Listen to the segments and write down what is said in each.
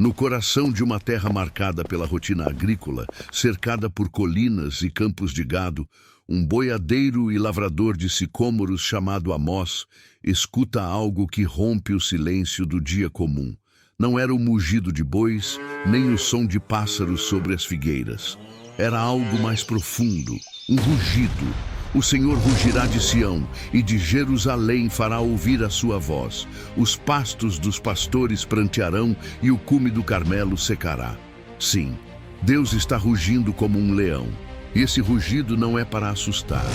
No coração de uma terra marcada pela rotina agrícola, cercada por colinas e campos de gado, um boiadeiro e lavrador de sicômoros chamado Amós escuta algo que rompe o silêncio do dia comum. Não era o mugido de bois, nem o som de pássaros sobre as figueiras. Era algo mais profundo, um rugido. O Senhor rugirá de Sião, e de Jerusalém fará ouvir a sua voz. Os pastos dos pastores prantearão, e o cume do Carmelo secará. Sim, Deus está rugindo como um leão. E esse rugido não é para assustar,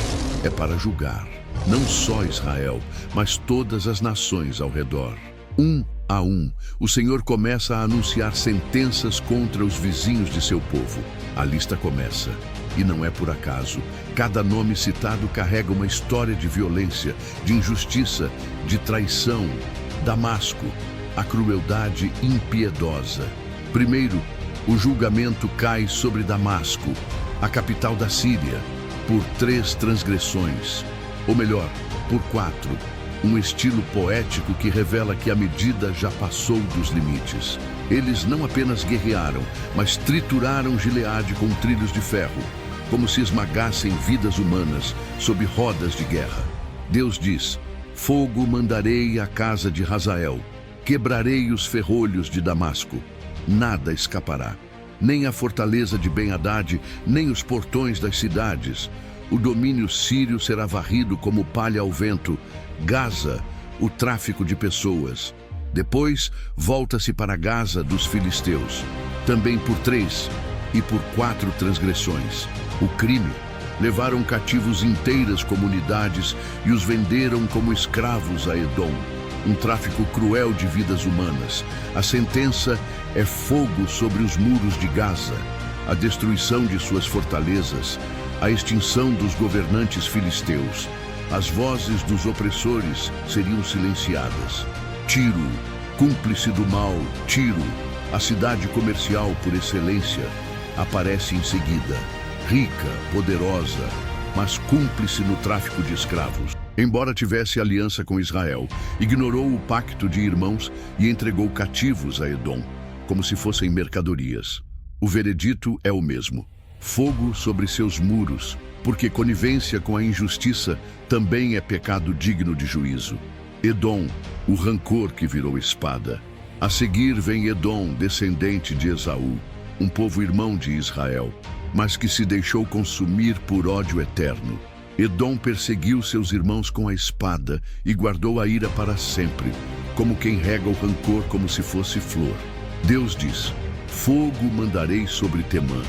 é para julgar. Não só Israel, mas todas as nações ao redor. Um a um, o Senhor começa a anunciar sentenças contra os vizinhos de seu povo. A lista começa. E não é por acaso. Cada nome citado carrega uma história de violência, de injustiça, de traição. Damasco, a crueldade impiedosa. Primeiro, o julgamento cai sobre Damasco, a capital da Síria, por 3 transgressões. Ou melhor, por 4. Um estilo poético que revela que a medida já passou dos limites. Eles não apenas guerrearam, mas trituraram Gileade com trilhos de ferro, como se esmagassem vidas humanas sob rodas de guerra. Deus diz: fogo mandarei à casa de Hazael, quebrarei os ferrolhos de Damasco. Nada escapará, nem a fortaleza de Ben-Hadad, nem os portões das cidades. O domínio sírio será varrido como palha ao vento. Gaza, o tráfico de pessoas. Depois, volta-se para Gaza dos filisteus, também por 3 e por 4 transgressões. O crime: levaram cativos inteiras comunidades e os venderam como escravos a Edom. Um tráfico cruel de vidas humanas. A sentença é fogo sobre os muros de Gaza, a destruição de suas fortalezas, a extinção dos governantes filisteus. As vozes dos opressores seriam silenciadas. Tiro, cúmplice do mal, Tiro, a cidade comercial por excelência, aparece em seguida. Rica, poderosa, mas cúmplice no tráfico de escravos. Embora tivesse aliança com Israel, ignorou o pacto de irmãos e entregou cativos a Edom, como se fossem mercadorias. O veredito é o mesmo: fogo sobre seus muros, porque conivência com a injustiça também é pecado digno de juízo. Edom, o rancor que virou espada. A seguir vem Edom, descendente de Esaú, um povo irmão de Israel, mas que se deixou consumir por ódio eterno. Edom perseguiu seus irmãos com a espada e guardou a ira para sempre, como quem rega o rancor como se fosse flor. Deus diz: fogo mandarei sobre Temã.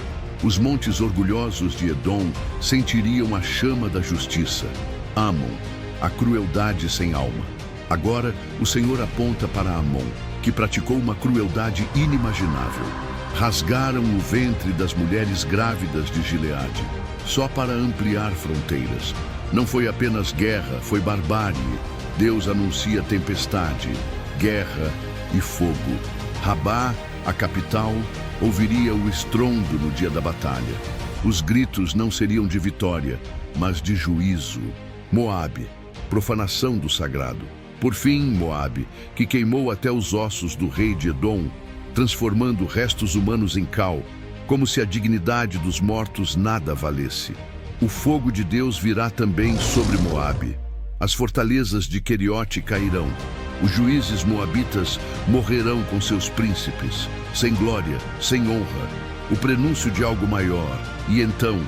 Os montes orgulhosos de Edom sentiriam a chama da justiça. Amon, a crueldade sem alma. Agora, o Senhor aponta para Amon, que praticou uma crueldade inimaginável. Rasgaram o ventre das mulheres grávidas de Gileade, só para ampliar fronteiras. Não foi apenas guerra, foi barbárie. Deus anuncia tempestade, guerra e fogo. Rabá, a capital, ouviria o estrondo no dia da batalha. Os gritos não seriam de vitória, mas de juízo. Moabe, profanação do sagrado. Por fim, Moabe, que queimou até os ossos do rei de Edom, transformando restos humanos em cal, como se a dignidade dos mortos nada valesse. O fogo de Deus virá também sobre Moabe. As fortalezas de Queriote cairão. Os juízes moabitas morrerão com seus príncipes, sem glória, sem honra, o prenúncio de algo maior. E então,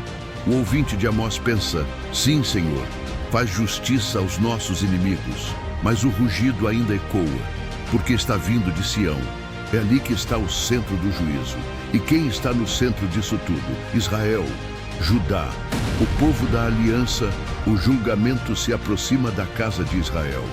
o ouvinte de Amós pensa: sim, Senhor, faz justiça aos nossos inimigos. Mas o rugido ainda ecoa, porque está vindo de Sião. É ali que está o centro do juízo. E quem está no centro disso tudo? Israel, Judá, o povo da aliança. O julgamento se aproxima da casa de Israel.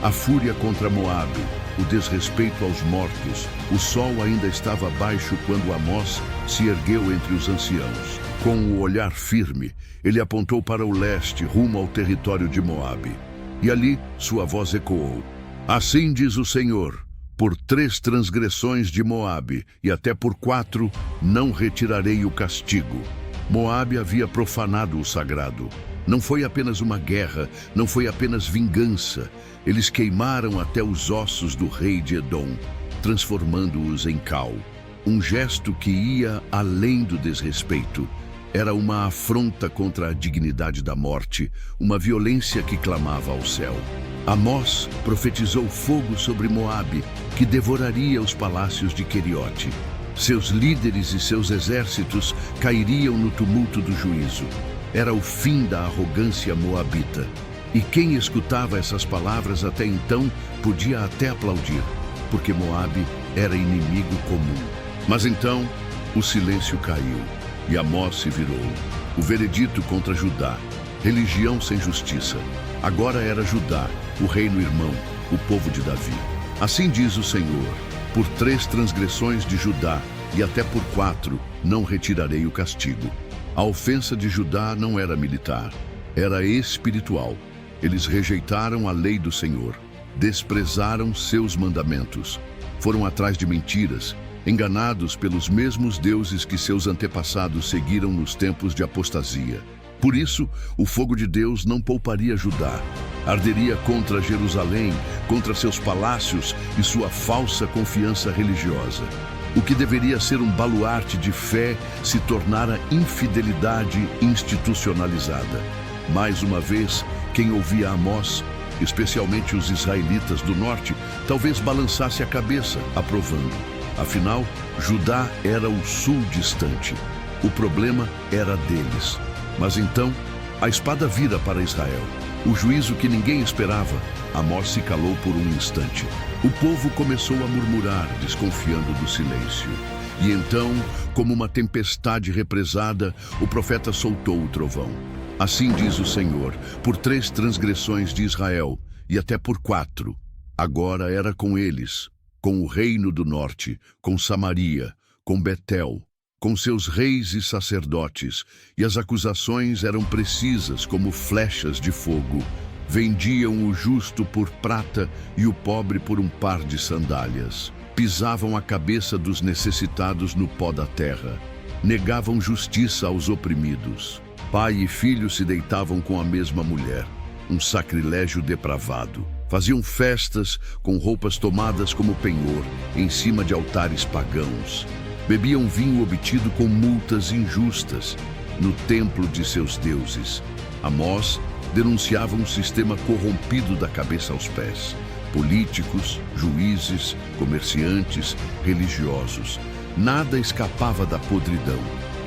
A fúria contra Moabe, o desrespeito aos mortos. O sol ainda estava baixo quando Amós se ergueu entre os anciãos. Com o olhar firme, ele apontou para o leste, rumo ao território de Moabe. E ali sua voz ecoou: assim diz o Senhor: por 3 transgressões de Moabe, e até por 4, não retirarei o castigo. Moabe havia profanado o sagrado. Não foi apenas uma guerra, não foi apenas vingança. Eles queimaram até os ossos do rei de Edom. transformando-os em cal. Um gesto que ia além do desrespeito. Era uma afronta contra a dignidade da morte, uma violência que clamava ao céu. Amós profetizou fogo sobre Moabe, que devoraria os palácios de Queriote. Seus líderes e seus exércitos cairiam no tumulto do juízo. Era o fim da arrogância moabita. E quem escutava essas palavras até então podia até aplaudir, porque Moabe era inimigo comum. Mas então o silêncio caiu e Amós se virou. O veredito contra Judá, religião sem justiça. Agora era Judá, o reino irmão, o povo de Davi. Assim diz o Senhor: por 3 transgressões de Judá, e até por 4, não retirarei o castigo. A ofensa de Judá não era militar, era espiritual. Eles rejeitaram a lei do Senhor, desprezaram seus mandamentos, foram atrás de mentiras, enganados pelos mesmos deuses que seus antepassados seguiram nos tempos de apostasia. Por isso, o fogo de Deus não pouparia Judá. Arderia contra Jerusalém, contra seus palácios e sua falsa confiança religiosa. O que deveria ser um baluarte de fé se tornara infidelidade institucionalizada. Mais uma vez, quem ouvia Amós, especialmente os israelitas do norte, talvez balançasse a cabeça, aprovando. Afinal, Judá era o sul distante. O problema era deles. Mas então, a espada vira para Israel. O juízo que ninguém esperava. Amós se calou por um instante. O povo começou a murmurar, desconfiando do silêncio. E então, como uma tempestade represada, o profeta soltou o trovão. Assim diz o Senhor: por 3 transgressões de Israel, e até por 4, agora era com eles, com o reino do norte, com Samaria, com Betel, com seus reis e sacerdotes, e as acusações eram precisas como flechas de fogo. Vendiam o justo por prata e o pobre por um par de sandálias. Pisavam a cabeça dos necessitados no pó da terra. Negavam justiça aos oprimidos. Pai e filho se deitavam com a mesma mulher. Um sacrilégio depravado. Faziam festas com roupas tomadas como penhor, em cima de altares pagãos. Bebiam vinho obtido com multas injustas, no templo de seus deuses. Amós denunciava um sistema corrompido da cabeça aos pés. Políticos, juízes, comerciantes, religiosos. Nada escapava da podridão.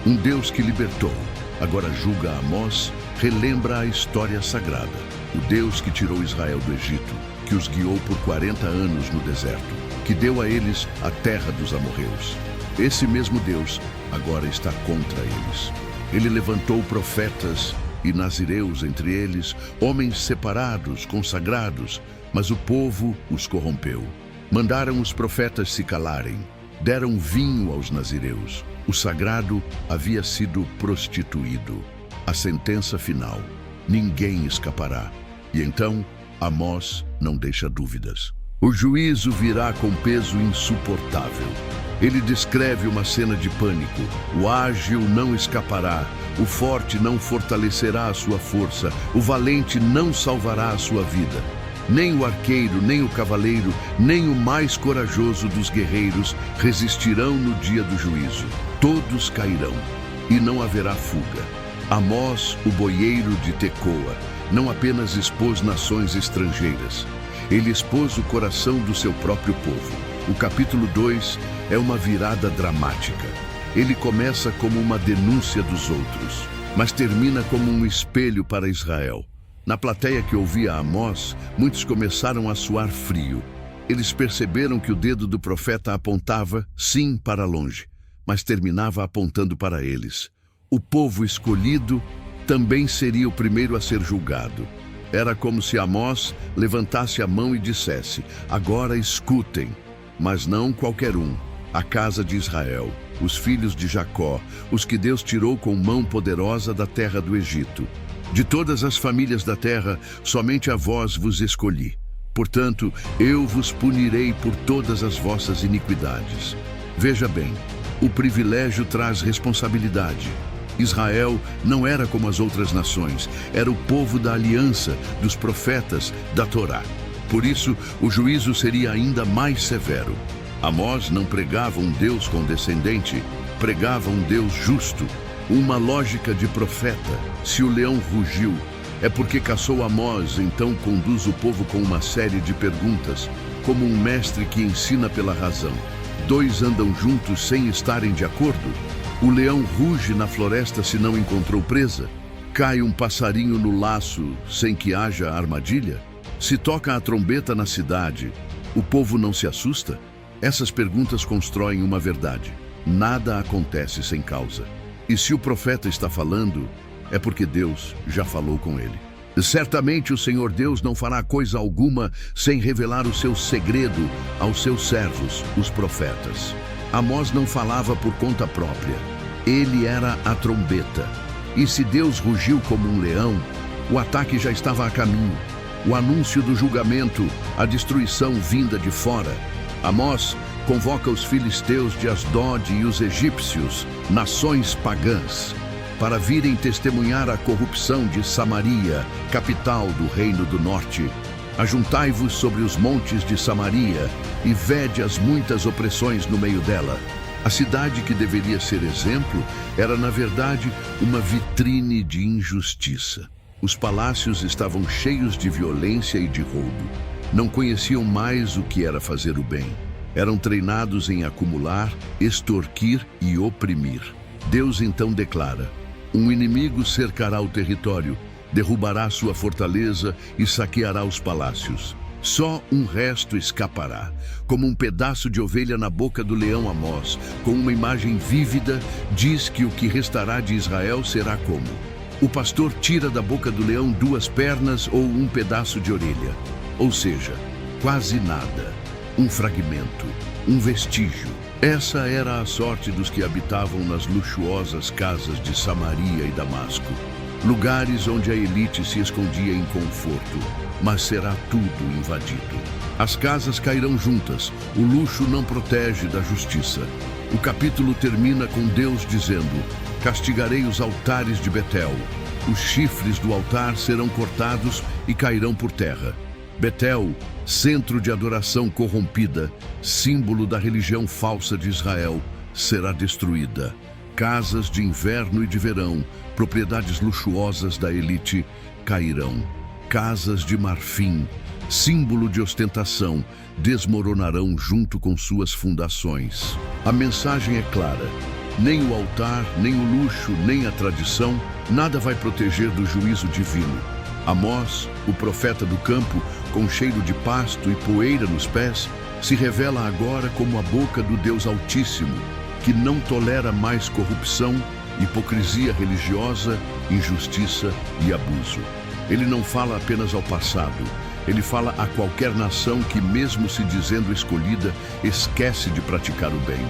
Um Deus que libertou, agora julga Amós, relembra a história sagrada. O Deus que tirou Israel do Egito, que os guiou por 40 anos no deserto, que deu a eles a terra dos amorreus. Esse mesmo Deus agora está contra eles. Ele levantou profetas e nazireus entre eles, homens separados, consagrados, mas o povo os corrompeu. Mandaram os profetas se calarem, deram vinho aos nazireus. O sagrado havia sido prostituído. A sentença final: ninguém escapará. E então, Amós não deixa dúvidas. O juízo virá com peso insuportável. Ele descreve uma cena de pânico. O ágil não escapará, o forte não fortalecerá a sua força, o valente não salvará a sua vida. Nem o arqueiro, nem o cavaleiro, nem o mais corajoso dos guerreiros resistirão no dia do juízo. Todos cairão, e não haverá fuga. Amós, o boieiro de Tecoa, não apenas expôs nações estrangeiras, ele expôs o coração do seu próprio povo. O capítulo 2 é uma virada dramática. Ele começa como uma denúncia dos outros, mas termina como um espelho para Israel. Na plateia que ouvia Amós, muitos começaram a suar frio. Eles perceberam que o dedo do profeta apontava, sim, para longe, mas terminava apontando para eles. O povo escolhido também seria o primeiro a ser julgado. Era como se Amós levantasse a mão e dissesse: agora escutem, mas não qualquer um, a casa de Israel, os filhos de Jacó, os que Deus tirou com mão poderosa da terra do Egito. De todas as famílias da terra, somente a vós vos escolhi. Portanto, eu vos punirei por todas as vossas iniquidades. Veja bem, o privilégio traz responsabilidade. Israel não era como as outras nações, era o povo da aliança, dos profetas, da Torá. Por isso, o juízo seria ainda mais severo. Amós não pregava um Deus condescendente, pregava um Deus justo, uma lógica de profeta. Se o leão rugiu, é porque caçou Amós, então conduz o povo com uma série de perguntas, como um mestre que ensina pela razão. Dois andam juntos sem estarem de acordo? O leão ruge na floresta se não encontrou presa? Cai um passarinho no laço sem que haja armadilha? Se toca a trombeta na cidade, o povo não se assusta? Essas perguntas constroem uma verdade. Nada acontece sem causa. E se o profeta está falando, é porque Deus já falou com ele. Certamente o Senhor Deus não fará coisa alguma sem revelar o seu segredo aos seus servos, os profetas. Amós não falava por conta própria. Ele era a trombeta. E se Deus rugiu como um leão, o ataque já estava a caminho. O anúncio do julgamento, a destruição vinda de fora. Amós convoca os filisteus de Asdod e os egípcios, nações pagãs, para virem testemunhar a corrupção de Samaria, capital do Reino do Norte. Ajuntai-vos sobre os montes de Samaria e vede as muitas opressões no meio dela. A cidade que deveria ser exemplo era, na verdade, uma vitrine de injustiça. Os palácios estavam cheios de violência e de roubo. Não conheciam mais o que era fazer o bem. Eram treinados em acumular, extorquir e oprimir. Deus então declara: um inimigo cercará o território, derrubará sua fortaleza e saqueará os palácios. Só um resto escapará, como um pedaço de ovelha na boca do leão Amós, com uma imagem vívida, diz que o que restará de Israel será como: o pastor tira da boca do leão 2 pernas ou um pedaço de orelha. Ou seja, quase nada. Um fragmento, um vestígio. Essa era a sorte dos que habitavam nas luxuosas casas de Samaria e Damasco. Lugares onde a elite se escondia em conforto, mas será tudo invadido. As casas cairão juntas, o luxo não protege da justiça. O capítulo termina com Deus dizendo: castigarei os altares de Betel. Os chifres do altar serão cortados e cairão por terra. Betel, centro de adoração corrompida, símbolo da religião falsa de Israel, será destruída. Casas de inverno e de verão, propriedades luxuosas da elite, cairão. Casas de marfim, símbolo de ostentação, desmoronarão junto com suas fundações. A mensagem é clara: nem o altar, nem o luxo, nem a tradição, nada vai proteger do juízo divino. Amós, o profeta do campo, com cheiro de pasto e poeira nos pés, se revela agora como a boca do Deus Altíssimo, que não tolera mais corrupção, hipocrisia religiosa, injustiça e abuso. Ele não fala apenas ao passado, ele fala a qualquer nação que, mesmo se dizendo escolhida, esquece de praticar o bem.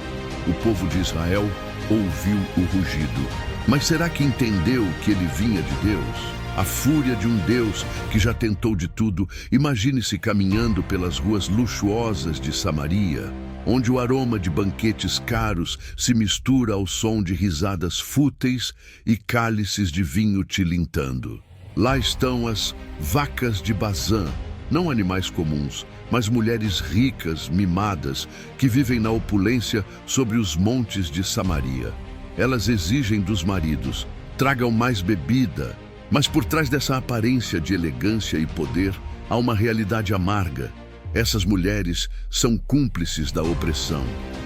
O povo de Israel ouviu o rugido. Mas será que entendeu que ele vinha de Deus? A fúria de um Deus que já tentou de tudo. Imagine-se caminhando pelas ruas luxuosas de Samaria, onde o aroma de banquetes caros se mistura ao som de risadas fúteis e cálices de vinho tilintando. Lá estão as vacas de Bazã, não animais comuns, mas mulheres ricas, mimadas, que vivem na opulência sobre os montes de Samaria. Elas exigem dos maridos: tragam mais bebida. Mas por trás dessa aparência de elegância e poder, há uma realidade amarga. Essas mulheres são cúmplices da opressão.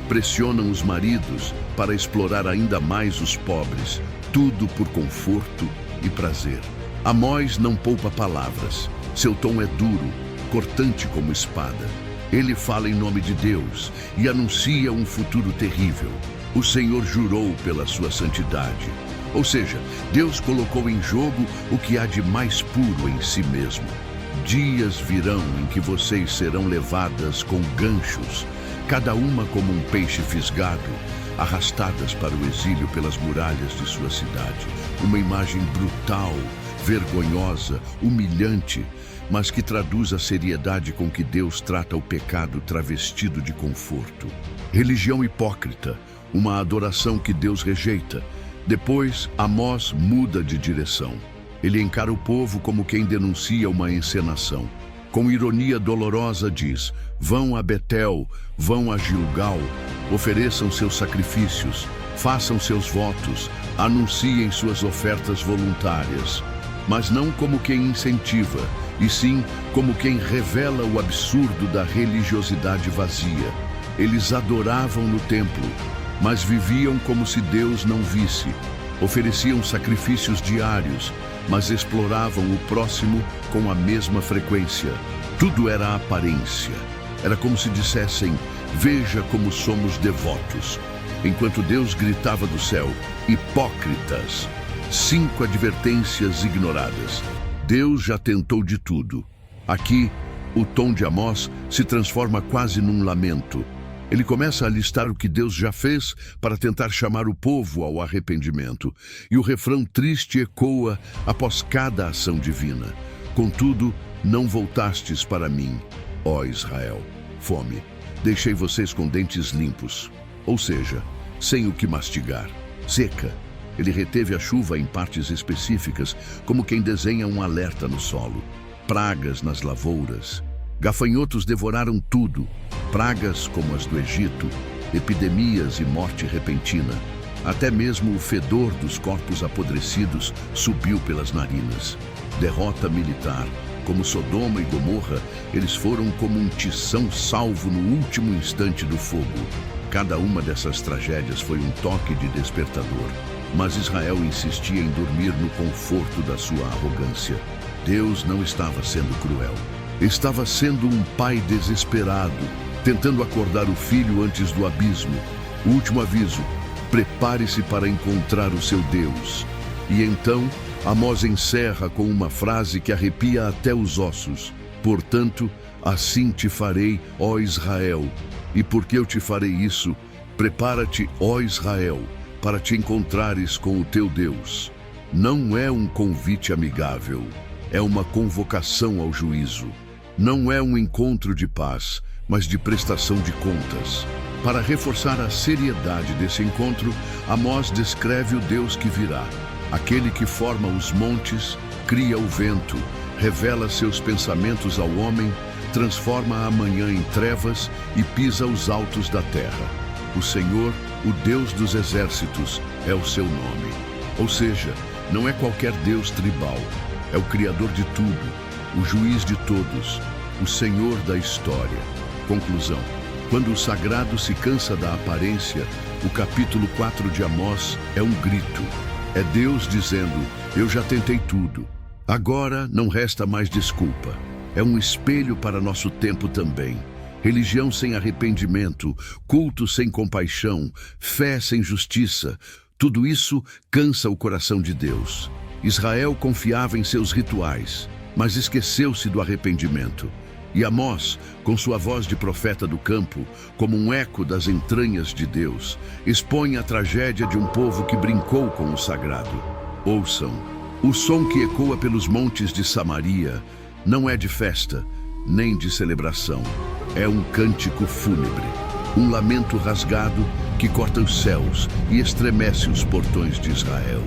Pressionam os maridos para explorar ainda mais os pobres, tudo por conforto e prazer. Amós não poupa palavras. Seu tom é duro, cortante como espada. Ele fala em nome de Deus e anuncia um futuro terrível. O Senhor jurou pela sua santidade. Ou seja, Deus colocou em jogo o que há de mais puro em si mesmo. Dias virão em que vocês serão levadas com ganchos, cada uma como um peixe fisgado, arrastadas para o exílio pelas muralhas de sua cidade. Uma imagem brutal, vergonhosa, humilhante, mas que traduz a seriedade com que Deus trata o pecado travestido de conforto. Religião hipócrita, uma adoração que Deus rejeita. Depois, Amós muda de direção. Ele encara o povo como quem denuncia uma encenação. Com ironia dolorosa diz: vão a Betel, vão a Gilgal, ofereçam seus sacrifícios, façam seus votos, anunciem suas ofertas voluntárias. Mas não como quem incentiva, e sim como quem revela o absurdo da religiosidade vazia. Eles adoravam no templo, mas viviam como se Deus não visse. Ofereciam sacrifícios diários, mas exploravam o próximo com a mesma frequência. Tudo era aparência. Era como se dissessem: veja como somos devotos. Enquanto Deus gritava do céu: hipócritas! 5 advertências ignoradas. Deus já tentou de tudo. Aqui, o tom de Amós se transforma quase num lamento. Ele começa a listar o que Deus já fez para tentar chamar o povo ao arrependimento. E o refrão triste ecoa após cada ação divina. Contudo, não voltastes para mim, ó Israel. Fome. Deixei vocês com dentes limpos, ou seja, sem o que mastigar. Seca. Ele reteve a chuva em partes específicas, como quem desenha um alerta no solo. Pragas nas lavouras. Gafanhotos devoraram tudo. Pragas como as do Egito, epidemias e morte repentina. Até mesmo o fedor dos corpos apodrecidos subiu pelas narinas. Derrota militar. Como Sodoma e Gomorra, eles foram como um tição salvo no último instante do fogo. Cada uma dessas tragédias foi um toque de despertador. Mas Israel insistia em dormir no conforto da sua arrogância. Deus não estava sendo cruel. Estava sendo um pai desesperado, tentando acordar o filho antes do abismo. O último aviso: prepare-se para encontrar o seu Deus. E então, Amós encerra com uma frase que arrepia até os ossos. Portanto, assim te farei, ó Israel. E porque eu te farei isso, prepara-te, ó Israel, para te encontrares com o teu Deus. Não é um convite amigável, é uma convocação ao juízo. Não é um encontro de paz, mas de prestação de contas. Para reforçar a seriedade desse encontro, Amós descreve o Deus que virá. Aquele que forma os montes, cria o vento, revela seus pensamentos ao homem, transforma a manhã em trevas e pisa os altos da terra. O Senhor, o Deus dos exércitos, é o seu nome. Ou seja, não é qualquer Deus tribal. É o Criador de tudo, o juiz de todos, o Senhor da história. Conclusão: quando o sagrado se cansa da aparência, o capítulo 4 de Amós é um grito. É Deus dizendo: eu já tentei tudo. Agora não resta mais desculpa. É um espelho para nosso tempo também. Religião sem arrependimento, culto sem compaixão, fé sem justiça, tudo isso cansa o coração de Deus. Israel confiava em seus rituais, mas esqueceu-se do arrependimento. E Amós, com sua voz de profeta do campo, como um eco das entranhas de Deus, expõe a tragédia de um povo que brincou com o sagrado. Ouçam, o som que ecoa pelos montes de Samaria não é de festa, nem de celebração. É um cântico fúnebre, um lamento rasgado que corta os céus e estremece os portões de Israel.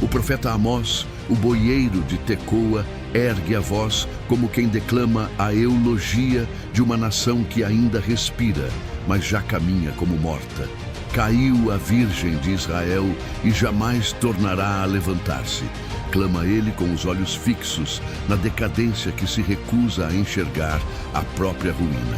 O profeta Amós, o boieiro de Tecoa, ergue a voz como quem declama a eulogia de uma nação que ainda respira, mas já caminha como morta. Caiu a Virgem de Israel e jamais tornará a levantar-se. Clama ele com os olhos fixos na decadência que se recusa a enxergar a própria ruína.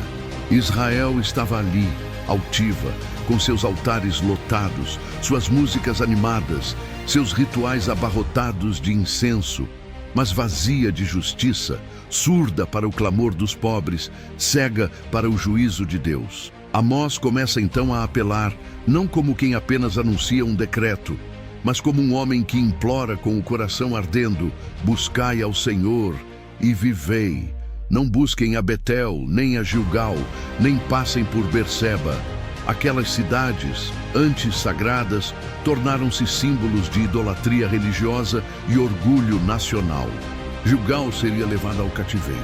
Israel estava ali, altiva, com seus altares lotados, suas músicas animadas, seus rituais abarrotados de incenso, mas vazia de justiça, surda para o clamor dos pobres, cega para o juízo de Deus. Amós começa então a apelar, não como quem apenas anuncia um decreto, mas como um homem que implora com o coração ardendo: buscai ao Senhor e vivei. Não busquem a Betel, nem a Gilgal, nem passem por Berseba. Aquelas cidades, antes sagradas, tornaram-se símbolos de idolatria religiosa e orgulho nacional. Gilgal seria levada ao cativeiro.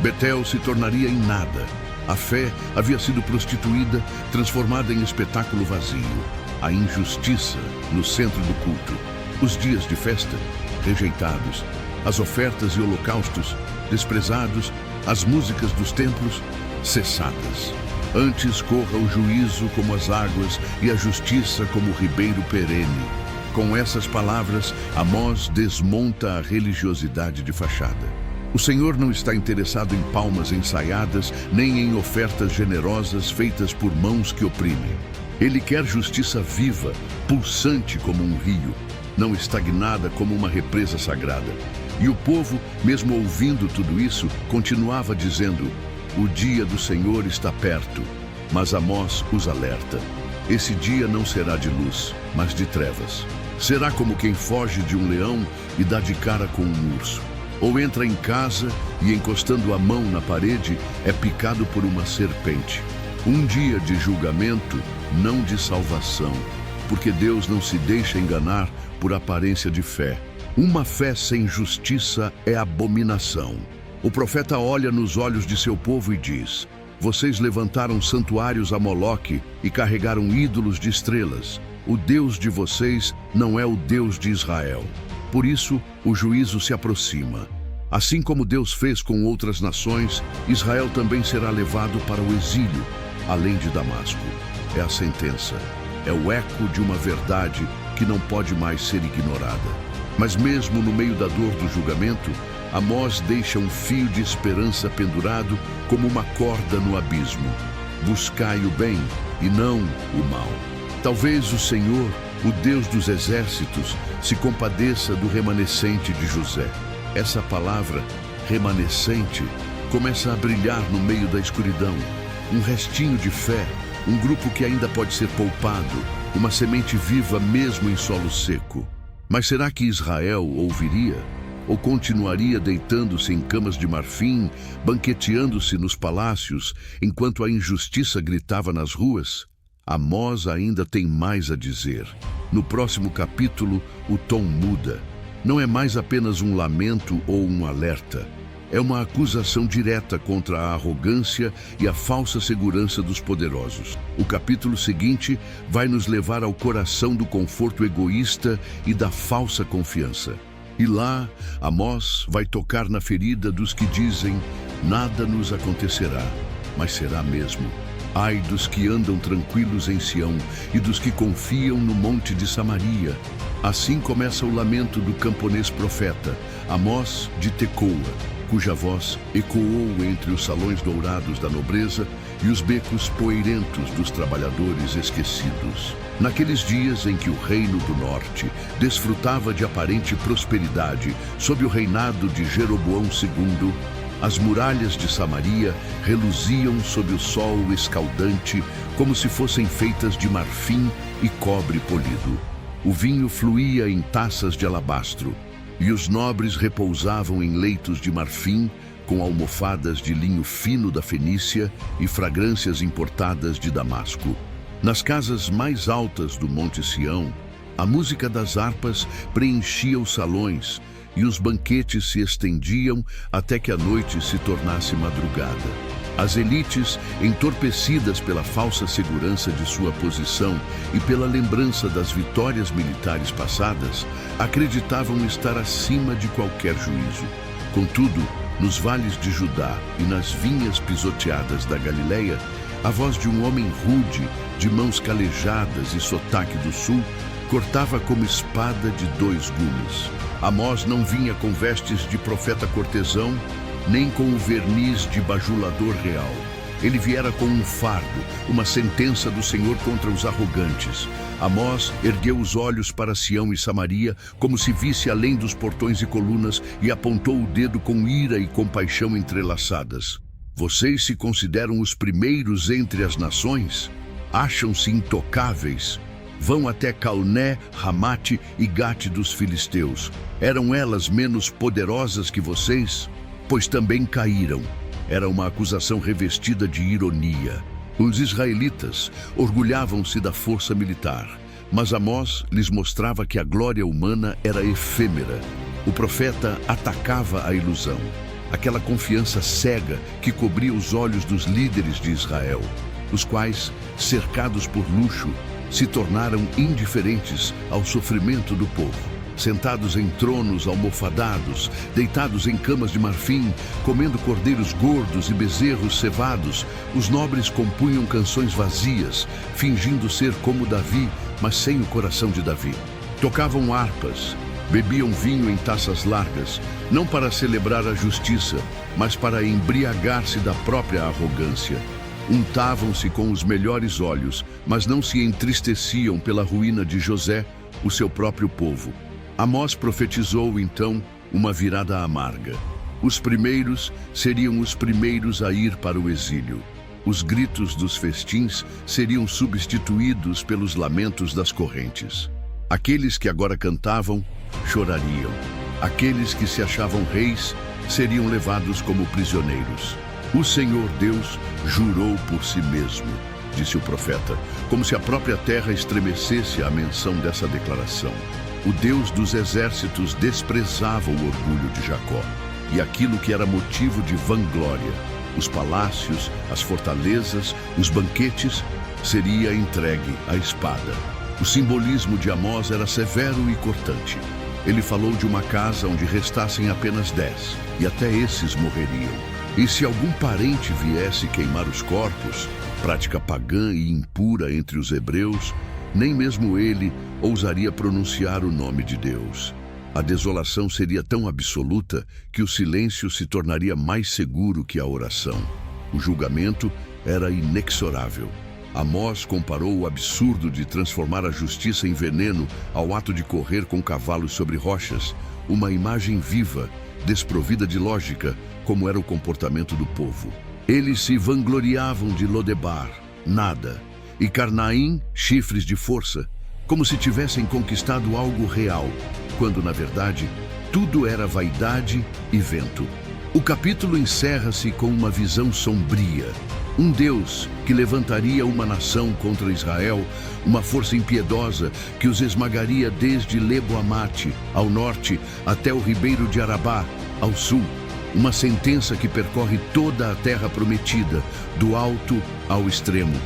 Betel se tornaria em nada. A fé havia sido prostituída, transformada em espetáculo vazio. A injustiça no centro do culto. Os dias de festa, rejeitados. As ofertas e holocaustos, desprezados. as músicas dos templos cessadas. Antes corra o juízo como as águas e a justiça como o ribeiro perene. Com essas palavras, Amós desmonta a religiosidade de fachada. O Senhor não está interessado em palmas ensaiadas, nem em ofertas generosas feitas por mãos que oprimem. Ele quer justiça viva, pulsante como um rio, não estagnada como uma represa sagrada. E o povo, mesmo ouvindo tudo isso, continuava dizendo: o dia do Senhor está perto. Mas Amós os alerta: esse dia não será de luz, mas de trevas. Será como quem foge de um leão e dá de cara com um urso. Ou entra em casa e, encostando a mão na parede, é picado por uma serpente. Um dia de julgamento, não de salvação, porque Deus não se deixa enganar por aparência de fé. Uma fé sem justiça é abominação. O profeta olha nos olhos de seu povo e diz: vocês levantaram santuários a Moloque e carregaram ídolos de estrelas. O Deus de vocês não é o Deus de Israel. Por isso, o juízo se aproxima. Assim como Deus fez com outras nações, Israel também será levado para o exílio, além de Damasco. É a sentença. É o eco de uma verdade que não pode mais ser ignorada. Mas mesmo no meio da dor do julgamento, Amós deixa um fio de esperança pendurado como uma corda no abismo. Buscai o bem e não o mal. Talvez o Senhor, o Deus dos exércitos, se compadeça do remanescente de José. Essa palavra, remanescente, começa a brilhar no meio da escuridão. Um restinho de fé, um grupo que ainda pode ser poupado, uma semente viva mesmo em solo seco. Mas será que Israel ouviria? Ou continuaria deitando-se em camas de marfim, banqueteando-se nos palácios, enquanto a injustiça gritava nas ruas? Amós ainda tem mais a dizer. No próximo capítulo, o tom muda. Não é mais apenas um lamento ou um alerta. É uma acusação direta contra a arrogância e a falsa segurança dos poderosos. O capítulo seguinte vai nos levar ao coração do conforto egoísta e da falsa confiança. E lá, Amós vai tocar na ferida dos que dizem: nada nos acontecerá, mas será mesmo. Ai dos que andam tranquilos em Sião e dos que confiam no monte de Samaria. Assim começa o lamento do camponês profeta, Amós de Tecoa, cuja voz ecoou entre os salões dourados da nobreza e os becos poeirentos dos trabalhadores esquecidos. Naqueles dias em que o reino do norte desfrutava de aparente prosperidade sob o reinado de Jeroboão II, as muralhas de Samaria reluziam sob o sol escaldante como se fossem feitas de marfim e cobre polido. O vinho fluía em taças de alabastro e os nobres repousavam em leitos de marfim com almofadas de linho fino da Fenícia e fragrâncias importadas de Damasco. Nas casas mais altas do Monte Sião, a música das harpas preenchia os salões e os banquetes se estendiam até que a noite se tornasse madrugada. As elites, entorpecidas pela falsa segurança de sua posição e pela lembrança das vitórias militares passadas, acreditavam estar acima de qualquer juízo. Contudo, nos vales de Judá e nas vinhas pisoteadas da Galileia, a voz de um homem rude, de mãos calejadas e sotaque do sul, cortava como espada de dois gumes. Amós não vinha com vestes de profeta cortesão, nem com o verniz de bajulador real. Ele viera com um fardo, uma sentença do Senhor contra os arrogantes. Amós ergueu os olhos para Sião e Samaria, como se visse além dos portões e colunas, e apontou o dedo com ira e compaixão entrelaçadas. Vocês se consideram os primeiros entre as nações? Acham-se intocáveis? Vão até Calné, Ramate e Gate dos filisteus. Eram elas menos poderosas que vocês? Pois também caíram. Era uma acusação revestida de ironia. Os israelitas orgulhavam-se da força militar, mas Amós lhes mostrava que a glória humana era efêmera. O profeta atacava a ilusão, aquela confiança cega que cobria os olhos dos líderes de Israel, os quais, cercados por luxo, se tornaram indiferentes ao sofrimento do povo. sentados em tronos almofadados, deitados em camas de marfim, comendo cordeiros gordos e bezerros cevados, os nobres compunham canções vazias, fingindo ser como Davi, mas sem o coração de Davi. Tocavam harpas, bebiam vinho em taças largas, não para celebrar a justiça, mas para embriagar-se da própria arrogância. Untavam-se com os melhores óleos, mas não se entristeciam pela ruína de José, o seu próprio povo. Amós profetizou, então, uma virada amarga. Os primeiros seriam os primeiros a ir para o exílio. Os gritos dos festins seriam substituídos pelos lamentos das correntes. Aqueles que agora cantavam, chorariam. Aqueles que se achavam reis seriam levados como prisioneiros. O Senhor Deus jurou por si mesmo, disse o profeta, como se a própria terra estremecesse à menção dessa declaração. O Deus dos exércitos desprezava o orgulho de Jacó e aquilo que era motivo de vanglória, os palácios, as fortalezas, os banquetes, seria entregue à espada. O simbolismo de Amós era severo e cortante. Ele falou de uma casa onde restassem apenas 10, e até esses morreriam. E se algum parente viesse queimar os corpos, prática pagã e impura entre os hebreus, nem mesmo ele ousaria pronunciar o nome de Deus. A desolação seria tão absoluta que o silêncio se tornaria mais seguro que a oração. O julgamento era inexorável. Amós comparou o absurdo de transformar a justiça em veneno ao ato de correr com cavalos sobre rochas, uma imagem viva, desprovida de lógica, como era o comportamento do povo. Eles se vangloriavam de Lodebar, nada, e Carnaim, chifres de força, como se tivessem conquistado algo real, quando, na verdade, tudo era vaidade e vento. O capítulo encerra-se com uma visão sombria. Um Deus que levantaria uma nação contra Israel, uma força impiedosa que os esmagaria desde Lebo-Amate, ao norte, até o ribeiro de Arabá, ao sul. Uma sentença que percorre toda a terra prometida, do alto ao extremo.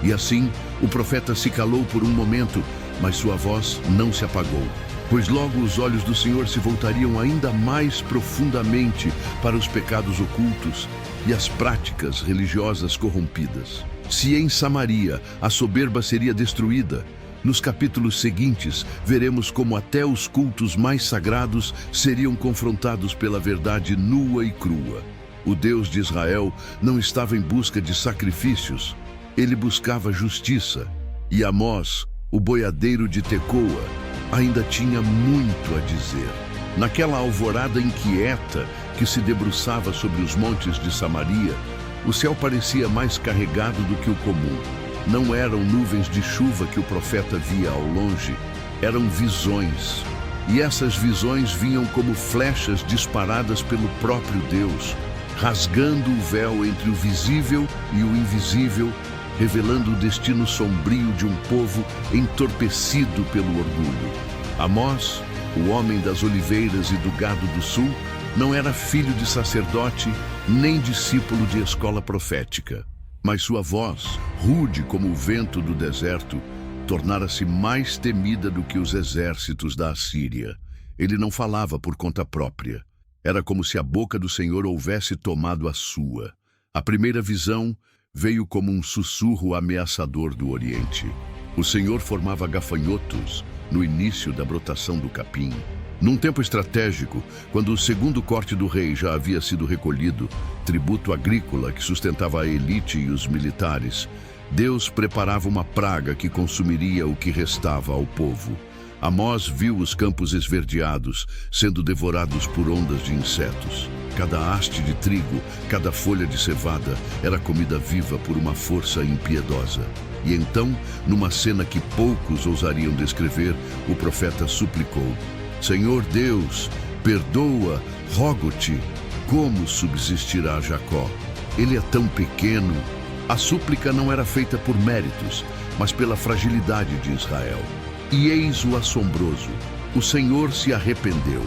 E assim, o profeta se calou por um momento, mas sua voz não se apagou. Pois logo os olhos do Senhor se voltariam ainda mais profundamente para os pecados ocultos e as práticas religiosas corrompidas. Se em Samaria a soberba seria destruída, nos capítulos seguintes veremos como até os cultos mais sagrados seriam confrontados pela verdade nua e crua. O Deus de Israel não estava em busca de sacrifícios, ele buscava justiça. E Amós, o boiadeiro de Tecoa, ainda tinha muito a dizer. Naquela alvorada inquieta que se debruçava sobre os montes de Samaria, o céu parecia mais carregado do que o comum. Não eram nuvens de chuva que o profeta via ao longe, eram visões. E essas visões vinham como flechas disparadas pelo próprio Deus, rasgando o véu entre o visível e o invisível, revelando o destino sombrio de um povo entorpecido pelo orgulho. Amós, o homem das oliveiras e do gado do sul, não era filho de sacerdote, nem discípulo de escola profética. Mas sua voz, rude como o vento do deserto, tornara-se mais temida do que os exércitos da Assíria. Ele não falava por conta própria. Era como se a boca do Senhor houvesse tomado a sua. A primeira visão veio como um sussurro ameaçador do Oriente. O Senhor formava gafanhotos no início da brotação do capim. Num tempo estratégico, quando o segundo corte do rei já havia sido recolhido, tributo agrícola que sustentava a elite e os militares, Deus preparava uma praga que consumiria o que restava ao povo. Amós viu os campos esverdeados, sendo devorados por ondas de insetos. Cada haste de trigo, cada folha de cevada era comida viva por uma força impiedosa. E então, numa cena que poucos ousariam descrever, o profeta suplicou: Senhor Deus, perdoa, rogo-te, como subsistirá Jacó? Ele é tão pequeno. A súplica não era feita por méritos, mas pela fragilidade de Israel. E eis o assombroso: o Senhor se arrependeu,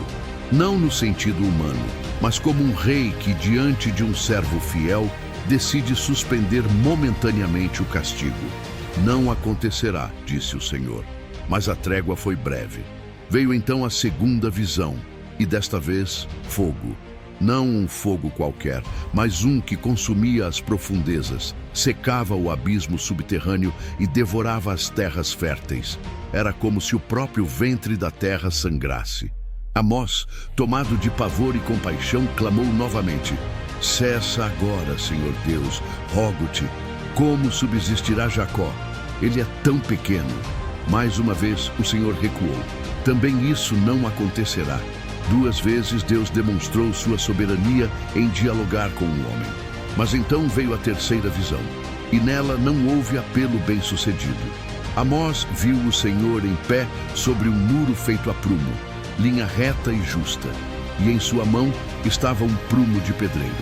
não no sentido humano, mas como um rei que, diante de um servo fiel, decide suspender momentaneamente o castigo. Não acontecerá, disse o Senhor, mas a trégua foi breve. Veio então a segunda visão, e desta vez, fogo. Não um fogo qualquer, mas um que consumia as profundezas, secava o abismo subterrâneo e devorava as terras férteis. Era como se o próprio ventre da terra sangrasse. Amós, tomado de pavor e compaixão, clamou novamente: cessa agora, Senhor Deus, rogo-te. Como subsistirá Jacó? Ele é tão pequeno. Mais uma vez o Senhor recuou. Também isso não acontecerá. 2 vezes Deus demonstrou sua soberania em dialogar com o homem. Mas então veio a terceira visão, e nela não houve apelo bem-sucedido. Amós viu o Senhor em pé sobre um muro feito a prumo, linha reta e justa, e em sua mão estava um prumo de pedreiro.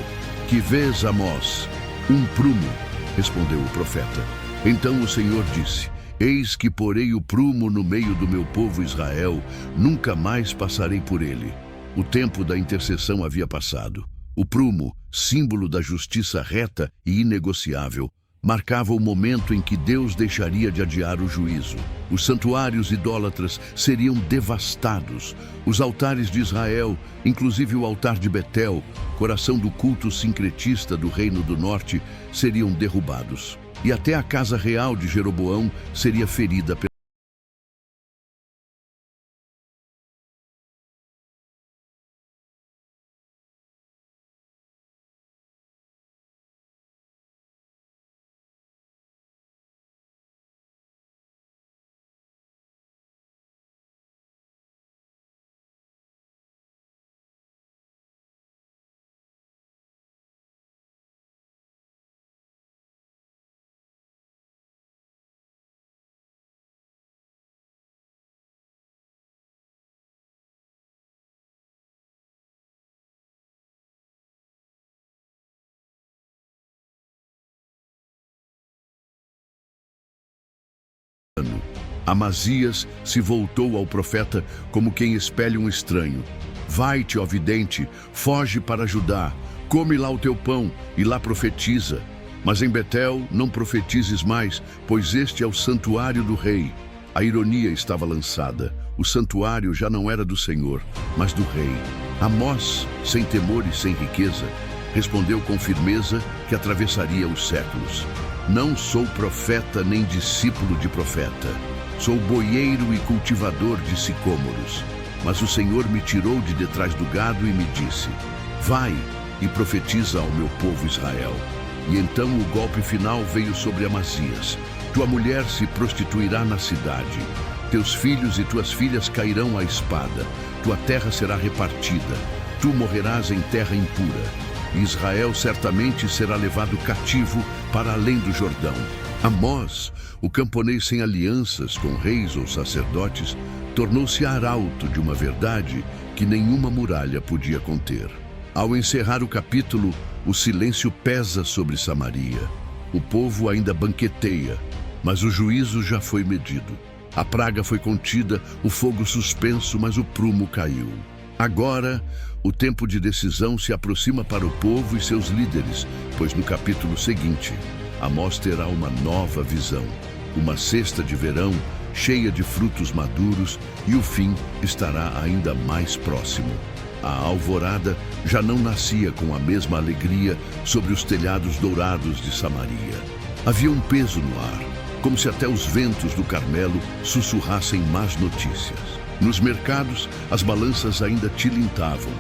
Que vês, Amós? Um prumo, respondeu o profeta. Então o Senhor disse: eis que porei o prumo no meio do meu povo Israel, nunca mais passarei por ele. O tempo da intercessão havia passado. O prumo, símbolo da justiça reta e inegociável, marcava o momento em que Deus deixaria de adiar o juízo. Os santuários idólatras seriam devastados. Os altares de Israel, inclusive o altar de Betel, coração do culto sincretista do Reino do Norte, seriam derrubados. E até a casa real de Jeroboão seria ferida pelo Amazias se voltou ao profeta como quem espelha um estranho. Vai-te, ó vidente, foge para Judá, come lá o teu pão e lá profetiza. Mas em Betel não profetizes mais, pois este é o santuário do rei. A ironia estava lançada. O santuário já não era do Senhor, mas do rei. Amós, sem temor e sem riqueza, respondeu com firmeza que atravessaria os séculos. Não sou profeta nem discípulo de profeta. Sou boieiro e cultivador de sicômoros. Mas o Senhor me tirou de detrás do gado e me disse: vai e profetiza ao meu povo Israel. E então o golpe final veio sobre Amazias. Tua mulher se prostituirá na cidade. Teus filhos e tuas filhas cairão à espada. Tua terra será repartida. Tu morrerás em terra impura. Israel certamente será levado cativo para além do Jordão. Amós, o camponês sem alianças com reis ou sacerdotes, tornou-se arauto de uma verdade que nenhuma muralha podia conter. Ao encerrar o capítulo, o silêncio pesa sobre Samaria. O povo ainda banqueteia, mas o juízo já foi medido. A praga foi contida, o fogo suspenso, mas o prumo caiu. Agora, o tempo de decisão se aproxima para o povo e seus líderes, pois no capítulo seguinte, Amós terá uma nova visão, uma cesta de verão cheia de frutos maduros, e o fim estará ainda mais próximo. A alvorada já não nascia com a mesma alegria sobre os telhados dourados de Samaria. Havia um peso no ar, como se até os ventos do Carmelo sussurrassem más notícias. Nos mercados, as balanças ainda tilintavam.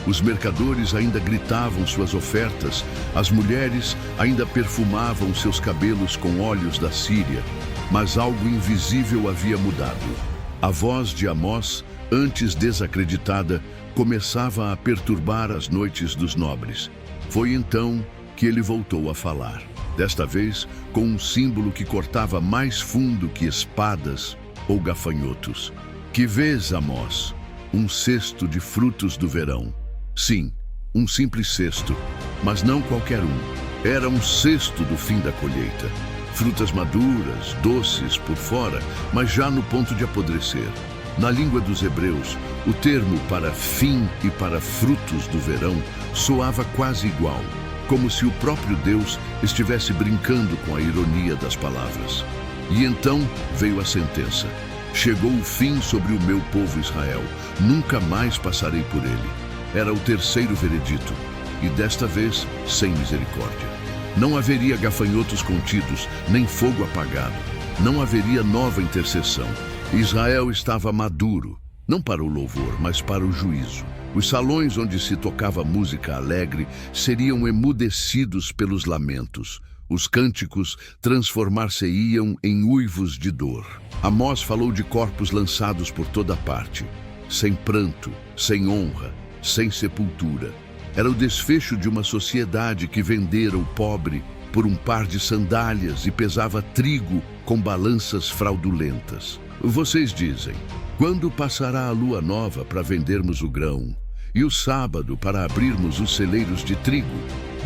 Os mercadores ainda gritavam suas ofertas, as mulheres ainda perfumavam seus cabelos com óleos da Síria, mas algo invisível havia mudado. A voz de Amós, antes desacreditada, começava a perturbar as noites dos nobres. Foi então que ele voltou a falar, desta vez com um símbolo que cortava mais fundo que espadas ou gafanhotos. Que vês, Amós? Um cesto de frutos do verão. Sim, um simples cesto, mas não qualquer um. Era um cesto do fim da colheita. Frutas maduras, doces por fora, mas já no ponto de apodrecer. Na língua dos hebreus, o termo para fim e para frutos do verão soava quase igual, como se o próprio Deus estivesse brincando com a ironia das palavras. E então veio a sentença. Chegou o fim sobre o meu povo Israel. Nunca mais passarei por ele. Era o terceiro veredito, e desta vez sem misericórdia. Não haveria gafanhotos contidos, nem fogo apagado. Não haveria nova intercessão. Israel estava maduro, não para o louvor, mas para o juízo. Os salões onde se tocava música alegre seriam emudecidos pelos lamentos. Os cânticos transformar-se-iam em uivos de dor. Amós falou de corpos lançados por toda parte, sem pranto, sem honra, sem sepultura. Era o desfecho de uma sociedade que vendera o pobre por um par de sandálias e pesava trigo com balanças fraudulentas. Vocês dizem: quando passará a lua nova para vendermos o grão? E o sábado para abrirmos os celeiros de trigo?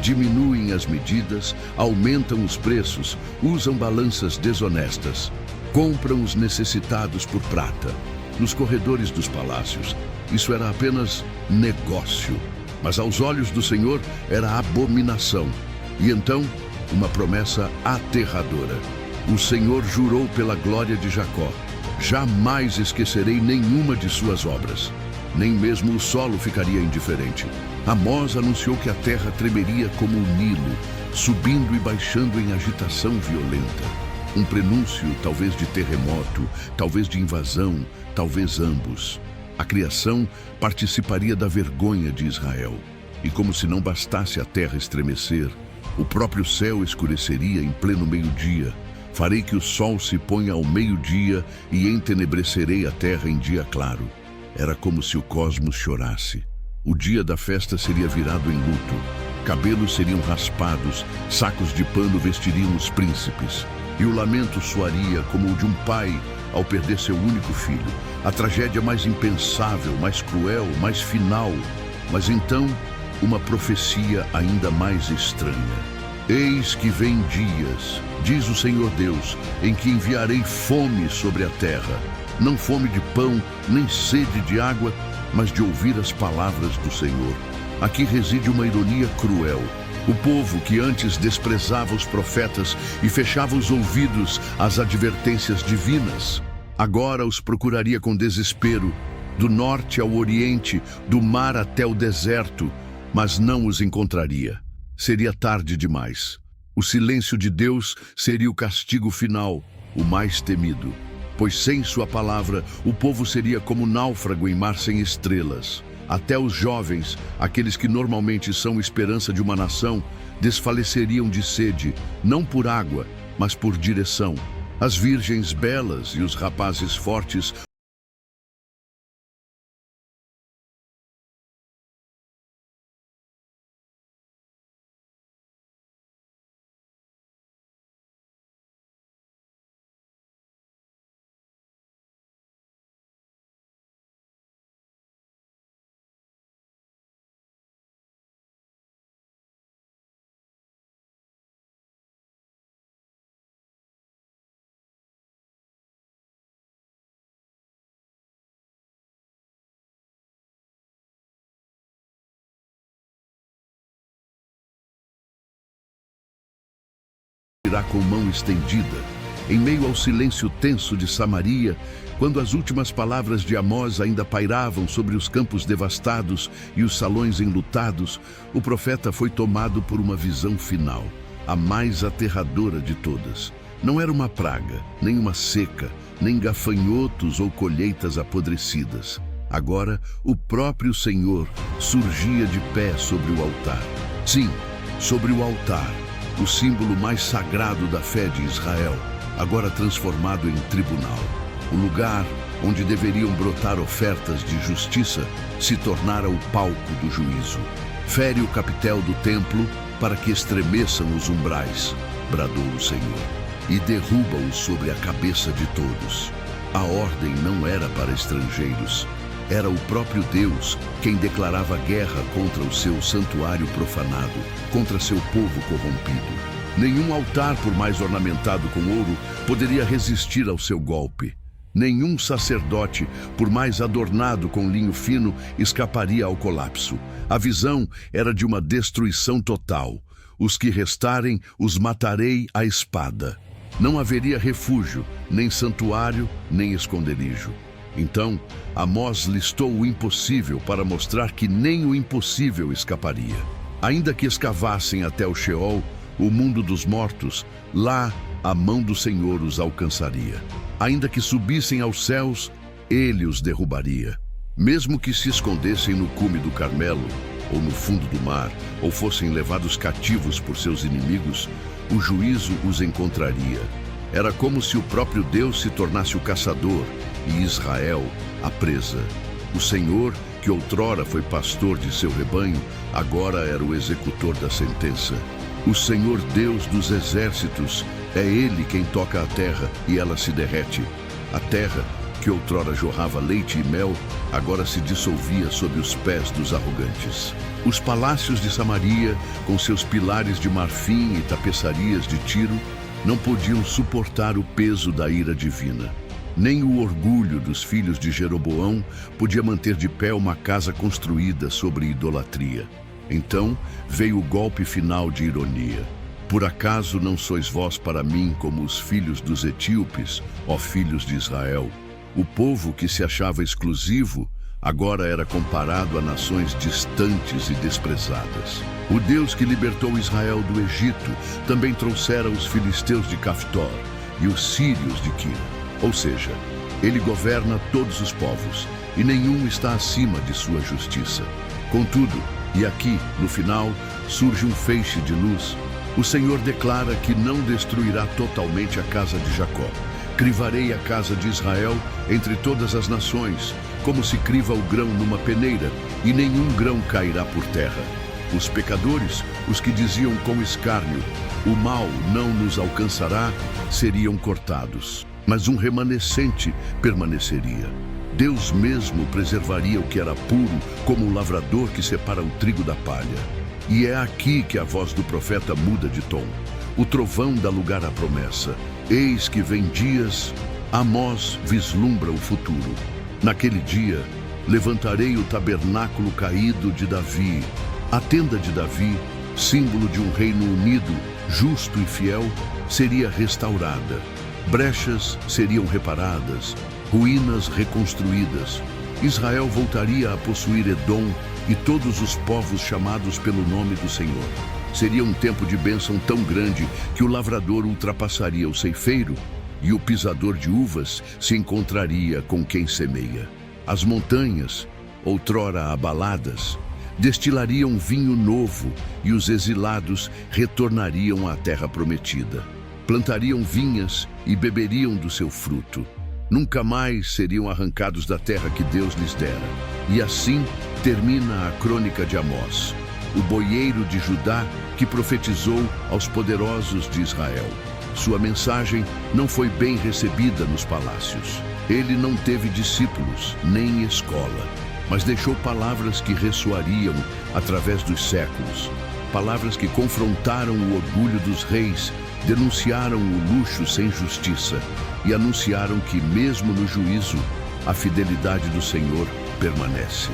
Diminuem as medidas, aumentam os preços, usam balanças desonestas, compram os necessitados por prata. Nos corredores dos palácios, isso era apenas negócio, mas aos olhos do Senhor era abominação. E então, uma promessa aterradora. O Senhor jurou pela glória de Jacó: jamais esquecerei nenhuma de suas obras. Nem mesmo o solo ficaria indiferente. Amós anunciou que a terra tremeria como o Nilo, subindo e baixando em agitação violenta. Um prenúncio, talvez de terremoto, talvez de invasão, talvez ambos. A criação participaria da vergonha de Israel. E como se não bastasse a terra estremecer, o próprio céu escureceria em pleno meio-dia. Farei que o sol se ponha ao meio-dia e entenebrecerei a terra em dia claro. Era como se o cosmos chorasse. O dia da festa seria virado em luto. Cabelos seriam raspados, sacos de pano vestiriam os príncipes. E o lamento soaria como o de um pai ao perder seu único filho. A tragédia mais impensável, mais cruel, mais final. Mas então, uma profecia ainda mais estranha. Eis que vem dias, diz o Senhor Deus, em que enviarei fome sobre a terra. Não fome de pão, nem sede de água, mas de ouvir as palavras do Senhor. Aqui reside uma ironia cruel. O povo que antes desprezava os profetas e fechava os ouvidos às advertências divinas, agora os procuraria com desespero, do norte ao oriente, do mar até o deserto, mas não os encontraria. Seria tarde demais. O silêncio de Deus seria o castigo final, o mais temido. Pois sem sua palavra, o povo seria como náufrago em mar sem estrelas. Até os jovens, aqueles que normalmente são esperança de uma nação, desfaleceriam de sede, não por água, mas por direção. As virgens belas e os rapazes fortes irá com mão estendida. Em meio ao silêncio tenso de Samaria, quando as últimas palavras de Amós ainda pairavam sobre os campos devastados e os salões enlutados, o profeta foi tomado por uma visão final, a mais aterradora de todas. Não era uma praga, nem uma seca, nem gafanhotos ou colheitas apodrecidas. Agora, o próprio Senhor surgia de pé sobre o altar. Sim, sobre o altar, o símbolo mais sagrado da fé de Israel, agora transformado em tribunal. O lugar onde deveriam brotar ofertas de justiça se tornara o palco do juízo. Fere o capitel do templo para que estremeçam os umbrais, bradou o Senhor, e derruba-os sobre a cabeça de todos. A ordem não era para estrangeiros. Era o próprio Deus quem declarava guerra contra o seu santuário profanado, contra seu povo corrompido. Nenhum altar, por mais ornamentado com ouro, poderia resistir ao seu golpe. Nenhum sacerdote, por mais adornado com linho fino, escaparia ao colapso. A visão era de uma destruição total. Os que restarem, os matarei à espada. Não haveria refúgio, nem santuário, nem esconderijo. Então, Amós listou o impossível para mostrar que nem o impossível escaparia. Ainda que escavassem até o Sheol, o mundo dos mortos, lá a mão do Senhor os alcançaria. Ainda que subissem aos céus, ele os derrubaria. Mesmo que se escondessem no cume do Carmelo, ou no fundo do mar, ou fossem levados cativos por seus inimigos, o juízo os encontraria. Era como se o próprio Deus se tornasse o caçador e Israel a presa. O Senhor, que outrora foi pastor de seu rebanho, agora era o executor da sentença. O Senhor Deus dos exércitos, é Ele quem toca a terra e ela se derrete. A terra, que outrora jorrava leite e mel, agora se dissolvia sob os pés dos arrogantes. Os palácios de Samaria, com seus pilares de marfim e tapeçarias de Tiro, não podiam suportar o peso da ira divina. Nem o orgulho dos filhos de Jeroboão podia manter de pé uma casa construída sobre idolatria. Então veio o golpe final de ironia. Por acaso não sois vós para mim como os filhos dos etíopes, ó filhos de Israel? O povo que se achava exclusivo agora era comparado a nações distantes e desprezadas. O Deus que libertou Israel do Egito também trouxera os filisteus de Caftor e os sírios de Quir. Ou seja, ele governa todos os povos e nenhum está acima de sua justiça. Contudo, e aqui, no final, surge um feixe de luz. O Senhor declara que não destruirá totalmente a casa de Jacó. Crivarei a casa de Israel entre todas as nações, como se criva o grão numa peneira, e nenhum grão cairá por terra. Os pecadores, os que diziam com escárnio, o mal não nos alcançará, seriam cortados. Mas um remanescente permaneceria. Deus mesmo preservaria o que era puro, como o lavrador que separa o trigo da palha. E é aqui que a voz do profeta muda de tom. O trovão dá lugar à promessa. Eis que vem dias, Amós vislumbra o futuro. Naquele dia, levantarei o tabernáculo caído de Davi. A tenda de Davi, símbolo de um reino unido, justo e fiel, seria restaurada. Brechas seriam reparadas, ruínas reconstruídas. Israel voltaria a possuir Edom e todos os povos chamados pelo nome do Senhor. Seria um tempo de bênção tão grande que o lavrador ultrapassaria o ceifeiro e o pisador de uvas se encontraria com quem semeia. As montanhas, outrora abaladas, destilariam vinho novo e os exilados retornariam à terra prometida. Plantariam vinhas e beberiam do seu fruto. Nunca mais seriam arrancados da terra que Deus lhes dera. E assim termina a crônica de Amós, o boieiro de Judá que profetizou aos poderosos de Israel. Sua mensagem não foi bem recebida nos palácios. Ele não teve discípulos, nem escola, mas deixou palavras que ressoariam através dos séculos. Palavras que confrontaram o orgulho dos reis, denunciaram o luxo sem justiça e anunciaram que, mesmo no juízo, a fidelidade do Senhor permanece.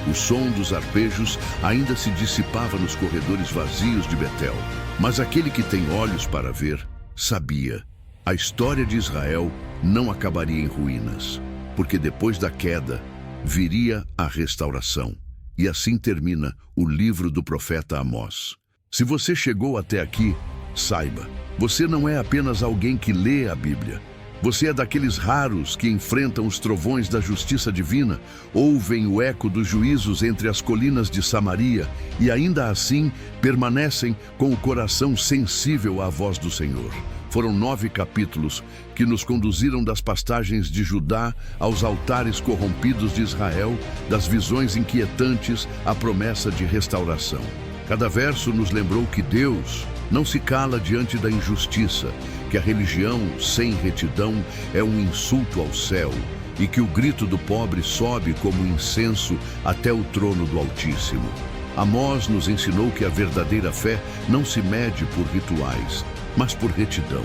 O som dos arpejos ainda se dissipava nos corredores vazios de Betel, mas aquele que tem olhos para ver, sabia. A história de Israel não acabaria em ruínas, porque depois da queda viria a restauração. E assim termina o livro do profeta Amós. Se você chegou até aqui, saiba, você não é apenas alguém que lê a Bíblia. Você é daqueles raros que enfrentam os trovões da justiça divina, ouvem o eco dos juízos entre as colinas de Samaria e ainda assim permanecem com o coração sensível à voz do Senhor. Foram 9 capítulos que nos conduziram das pastagens de Judá aos altares corrompidos de Israel, das visões inquietantes à promessa de restauração. Cada verso nos lembrou que Deus não se cala diante da injustiça, que a religião sem retidão é um insulto ao céu e que o grito do pobre sobe como incenso até o trono do Altíssimo. Amós nos ensinou que a verdadeira fé não se mede por rituais, mas por retidão,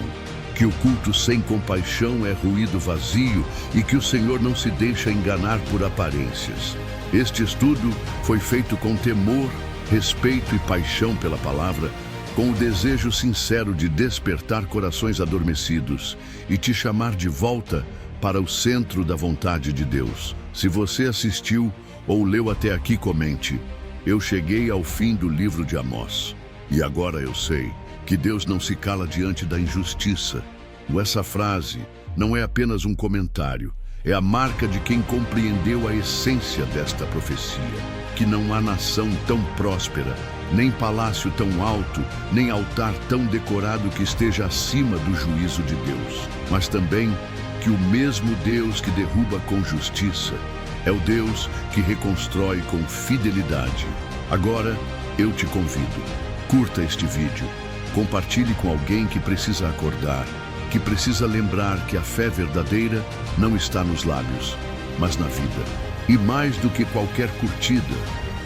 que o culto sem compaixão é ruído vazio e que o Senhor não se deixa enganar por aparências. Este estudo foi feito com temor, respeito e paixão pela palavra, com o desejo sincero de despertar corações adormecidos e te chamar de volta para o centro da vontade de Deus. Se você assistiu ou leu até aqui, comente: eu cheguei ao fim do livro de Amós. E agora eu sei que Deus não se cala diante da injustiça. Essa frase não é apenas um comentário, é a marca de quem compreendeu a essência desta profecia, que não há nação tão próspera, nem palácio tão alto, nem altar tão decorado que esteja acima do juízo de Deus, mas também que o mesmo Deus que derruba com justiça é o Deus que reconstrói com fidelidade. Agora eu te convido, curta este vídeo, compartilhe com alguém que precisa acordar, que precisa lembrar que a fé verdadeira não está nos lábios, mas na vida. E mais do que qualquer curtida,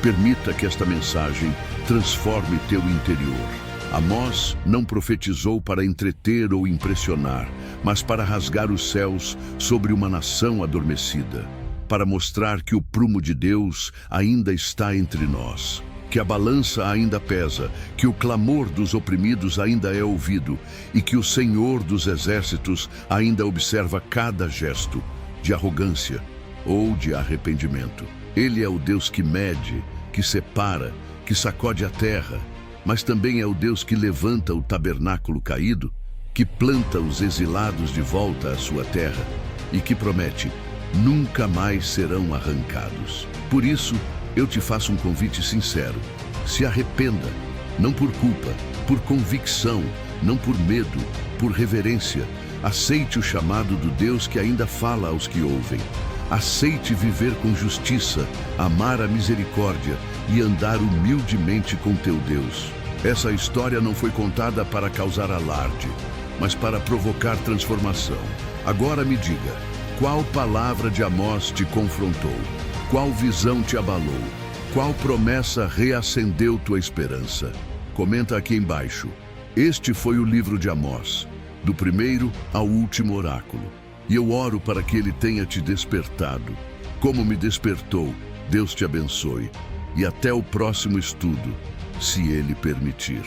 permita que esta mensagem transforme teu interior. Amós não profetizou para entreter ou impressionar, mas para rasgar os céus sobre uma nação adormecida, para mostrar que o prumo de Deus ainda está entre nós, que a balança ainda pesa, que o clamor dos oprimidos ainda é ouvido e que o Senhor dos exércitos ainda observa cada gesto de arrogância ou de arrependimento. Ele é o Deus que mede, que separa, que sacode a terra, mas também é o Deus que levanta o tabernáculo caído, que planta os exilados de volta à sua terra e que promete: nunca mais serão arrancados. Por isso, eu te faço um convite sincero. Se arrependa, não por culpa, por convicção, não por medo, por reverência. Aceite o chamado do Deus que ainda fala aos que ouvem. Aceite viver com justiça, amar a misericórdia e andar humildemente com teu Deus. Essa história não foi contada para causar alarde, mas para provocar transformação. Agora me diga, qual palavra de Amós te confrontou? Qual visão te abalou? Qual promessa reacendeu tua esperança? Comenta aqui embaixo. Este foi o livro de Amós, do primeiro ao último oráculo. E eu oro para que ele tenha te despertado. Como me despertou, Deus te abençoe. E até o próximo estudo, se ele permitir.